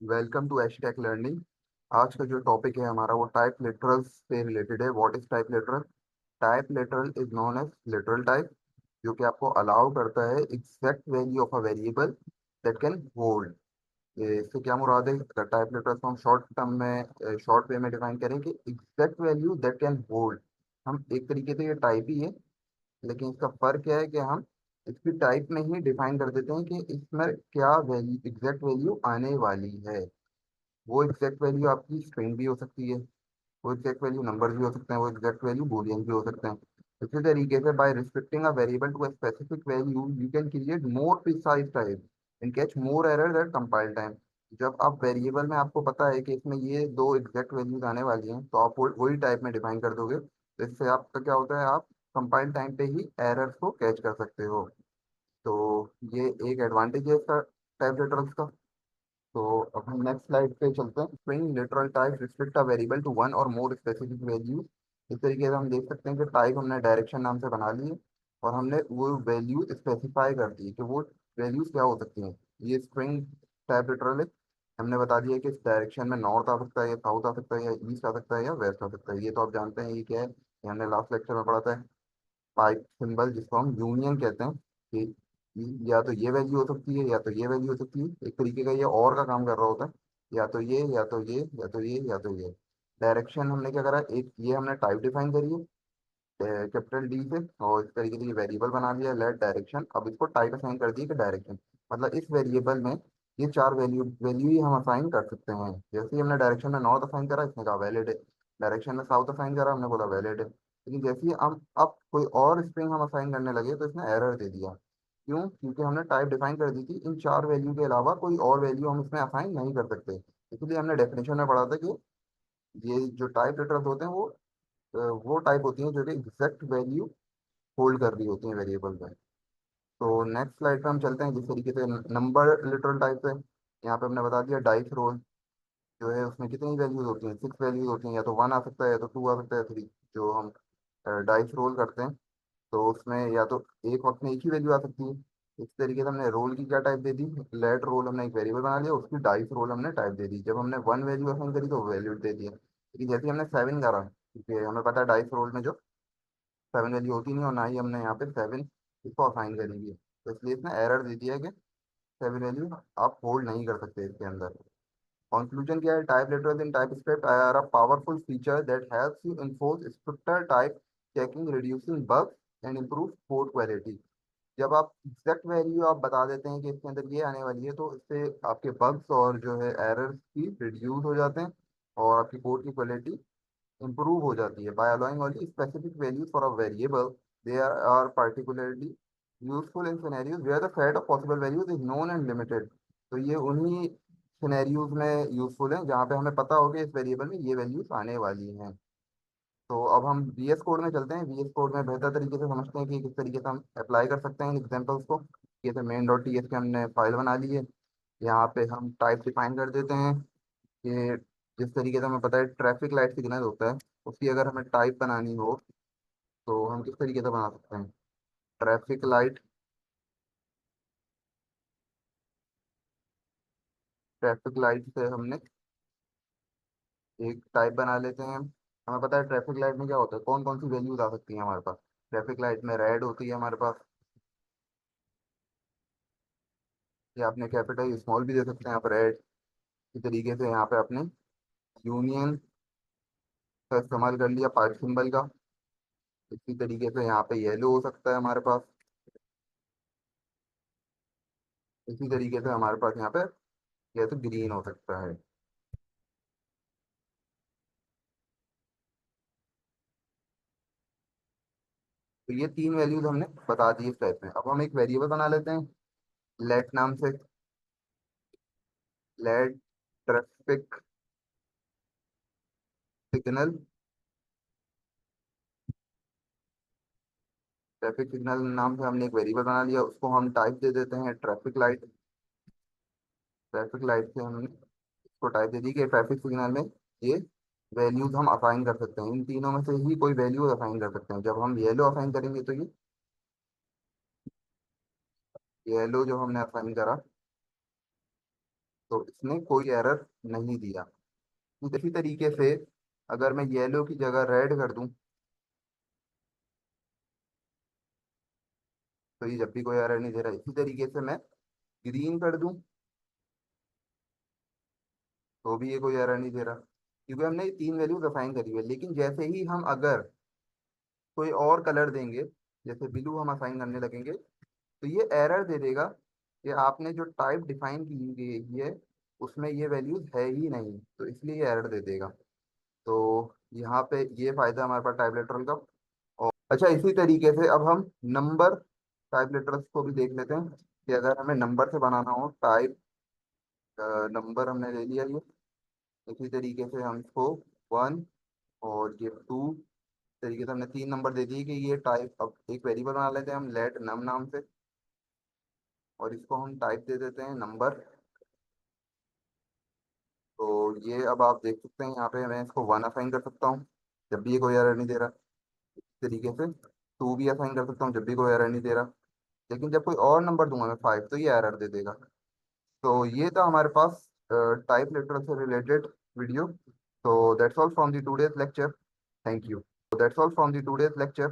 Welcome to एचटेक learning. आज का जो टॉपिक है हमारा वो टाइप लिटरल्स से रिलेटेड है। What is type literal? Type literal is known as literal type, जो कि आपको अलाउ करता है exact value of a variable that can hold. इससे क्या मुराद है? टाइप लिटरल्स को हम शॉर्ट टर्म में, शॉर्ट वे में डिफाइन करें कि exact value that can hold. हम एक तरीके से ये टाइप ही है, लेकिन इसका फर्क क्या है कि हम इसकी टाइप में ही डिफाइन कर देते हैं कि इसमें क्या वैल्यू, एग्जैक्ट वैल्यू आने वाली है। वो एग्जैक्ट वैल्यू आपकी स्ट्रिंग भी हो सकती है, वो एग्जैक्ट वैल्यू नंबर भी हो सकते हैं, वो एग्जैक्ट वैल्यू बूलियन भी हो सकते हैं। इसी तरीके से by restricting a variable to a specific value you can create more precise type and catch more error at compile time. जब आप वेरिएबल में आपको पता है कि इसमें ये दो एग्जैक्ट वैल्यूज आने वाली हैं, तो आप वही टाइप में डिफाइन कर दोगे, तो इससे आपका क्या होता है, आप कंपाइल टाइम पे ही एरर्स को कैच कर सकते हो। तो ये एक एडवांटेज है इसका, टाइप लेटरल्स का। तो अब हम नेक्स्ट स्लाइड पे चलते हैं। String literal type restrict a variable to one और मोर स्पेसिफिक वैल्यू। इस तरीके से हम देख सकते हैं कि टाइप हमने डायरेक्शन नाम से बना ली है, और हमने वो वैल्यू स्पेसिफाई कर दी है कि वो वैल्यूज क्या हो सकती हैं। ये स्ट्रिंग टाइप लिटरल है। हमने बता दिया कि इस डायरेक्शन में नॉर्थ आ सकता है, या साउथ आ सकता है, या ईस्ट आ सकता है, या वेस्ट आ सकता है। ये तो आप जानते हैं ये क्या है, ये हमने लास्ट लेक्चर में पढ़ा था। पाइप सिंबल, जिसको हम यूनियन कहते हैं, कि या तो ये वैल्यू हो सकती है, या तो ये वैल्यू हो सकती है। एक तरीके का ये और का काम कर रहा होता है, या तो ये, या तो ये, या तो ये, या तो ये। डायरेक्शन हमने क्या करा, एक ये हमने टाइप डिफाइन करी है कैपिटल डी से, और इस तरीके से ये वेरिएबल बना लिया लेट डायरेक्शन। अब इसको टाइप असाइन कर दी कि डायरेक्शन, मतलब इस वेरिएबल में ये चार वैल्यू वैल्यू ही हम असाइन कर सकते हैं। जैसे ही हमने डायरेक्शन में नॉर्थ असाइन करा, इसने कहा वैलिड है। डायरेक्शन में साउथ असाइन करा, हमने बोला वैलिड है। लेकिन जैसे ही हम अब कोई और स्ट्रिंग हम असाइन करने लगे, तो इसने एरर दे दिया। क्यों? क्योंकि हमने टाइप डिफाइन कर दी थी, इन चार वैल्यू के अलावा कोई और वैल्यू हम इसमें असाइन नहीं कर सकते। इसलिए हमने डेफिनेशन में पढ़ा था कि ये जो टाइप लेटर्स होते हैं वो टाइप होती हैं जो कि एग्जैक्ट वैल्यू होल्ड कर रही होती हैं वेरिएबल में। तो नेक्स्ट स्लाइड पे हम चलते हैं। जिस तरीके से नंबर लिटरल टाइप है, यहाँ पे हमने बता दिया डाइस रोल जो है उसमें कितनी वैल्यूज होती हैं, सिक्स वैल्यूज होती हैं। या तो वन आ सकता है, या तो टू आ सकता है, थ्री। जो हम डाइस रोल करते हैं, तो उसमें या तो एक वक्त में एक ही वैल्यू आ सकती है। इस तरीके से हमने रोल की क्या टाइप दे दी, लेट रोल हमने एक वेरिएबल बना लिया, उसकी डाइस रोल हमने टाइप दे दी। जब हमने वन वैल्यू असाइन करी तो वैल्यू दे दिया। लेकिन जैसे ही हमने सेवन करा, क्योंकि हमें पता है डाइस रोल में जो सेवन वैल्यू होती नहीं, और ना ही हमने यहाँ पे सेवन इसको असाइन करेंगे, तो इसलिए इसने एरर दे दिया है कि सेवन वैल्यू आप होल्ड नहीं कर सकते इसके अंदर। कंक्लूजन क्या है? Type letters in TypeScript are a powerful feature that helps you enforce stricter type checking, reducing bugs and improve code quality. जब आप एग्जैक्ट वैल्यू आप बता देते हैं कि इसके अंदर ये आने वाली है, तो इससे आपके बग्स और जो है एरर्स की रिड्यूस हो जाते हैं, और आपकी कोड की क्वालिटी improve हो जाती है। by allowing only specific values for a variable, they are particularly useful in scenarios where the set of possible values is known and limited। तो ये उन्हीं सिनेरियोज में यूजफुल है जहाँ पे हमें पता हो कि इस वेरिएबल में ये वैल्यूज आने वाली हैं। तो अब हम VS कोड में चलते हैं। VS कोड में बेहतर तरीके से समझते हैं कि किस तरीके से हम अप्लाई कर सकते हैं एग्जाम्पल्स को। जैसे मेन डॉट टी एस की हमने फाइल बना ली है, यहाँ पे हम टाइप डिफाइन कर देते हैं कि जिस तरीके से हमें पता है ट्रैफिक लाइट सिग्नल होता है, उसकी अगर हमें टाइप बनानी हो, तो हम किस तरीके से बना सकते हैं। ट्रैफिक लाइट, ट्रैफिक लाइट से हमने एक टाइप बना लेते हैं। हमें पता है ट्रैफिक लाइट में क्या होता है, कौन कौन सी वैल्यूज आ सकती हैं हमारे पास। ट्रैफिक लाइट में रेड होती है हमारे पास, या आपने कैपिटल स्मॉल भी दे सकते हैं आप, रेड। इसी तरीके से यहाँ पे आपने यूनियन का इस्तेमाल कर लिया पाइप सिंबल का। इसी तरीके से यहाँ पे येलो हो सकता है हमारे पास। इसी तरीके से हमारे पास यहाँ पे जैसे ग्रीन हो सकता है। तो ये तीन वैल्यूज हमने बता दी इस टाइप में। अब हम एक वेरिएबल बना लेते हैं लेट नाम से। Let traffic signal, traffic signal नाम से हमने एक वेरिएबल बना लिया, उसको हम टाइप दे देते हैं ट्रैफिक लाइट। ट्रैफिक लाइट से हमने इसको टाइप दे दी कि ट्रैफिक सिग्नल में ये वैल्यूज हम असाइन कर सकते हैं, इन तीनों में से ही कोई वैल्यू असाइन कर सकते हैं। जब हम येलो असाइन करेंगे तो ये येलो जो हमने असाइन करा, तो इसने कोई एरर नहीं दिया। इसी तरीके से अगर मैं येलो की जगह रेड कर दूं, तो ये जब भी कोई एरर नहीं दे रहा। इसी तरीके से मैं ग्रीन कर दूं, तो भी ये कोई एरर नहीं दे रहा, क्योंकि हमने ये तीन वैल्यूज असाइन करी है। लेकिन जैसे ही हम अगर कोई और कलर देंगे, जैसे ब्लू हम असाइन करने लगेंगे, तो ये एरर दे देगा कि आपने जो टाइप डिफाइन की गई है उसमें ये वैल्यूज है ही नहीं, तो इसलिए ये एरर दे देगा। तो यहाँ पे ये फायदा हमारे पास टाइप लेटरल का। और अच्छा, इसी तरीके से अब हम नंबर टाइप लेटर्स को भी देख लेते हैं कि अगर हमें नंबर से बनाना हो टाइप, नंबर हमने ले लिया ये। इसी तरीके से हम इसको वन और ये टू तरीके से हमने तीन नंबर दे दिए कि ये टाइप। अब एक वेरिएबल बना लेते हैं हम लेट नम नाम से, और इसको हम टाइप दे देते हैं नंबर। तो ये अब आप देख सकते हैं यहाँ पे मैं इसको वन असाइन कर सकता हूँ जब भी ये कोई एरर नहीं दे रहा। इस तरीके से टू भी असाइन कर सकता हूँ जब भी कोई एरर नहीं दे रहा। लेकिन जब कोई और नंबर दूंगा मैं फाइव, तो ये एरर दे देगा। तो ये था हमारे पास टाइप लेटर से रिलेटेड वीडियो। तो that's all from the today's lecture. Thank you. That's all from the today's lecture.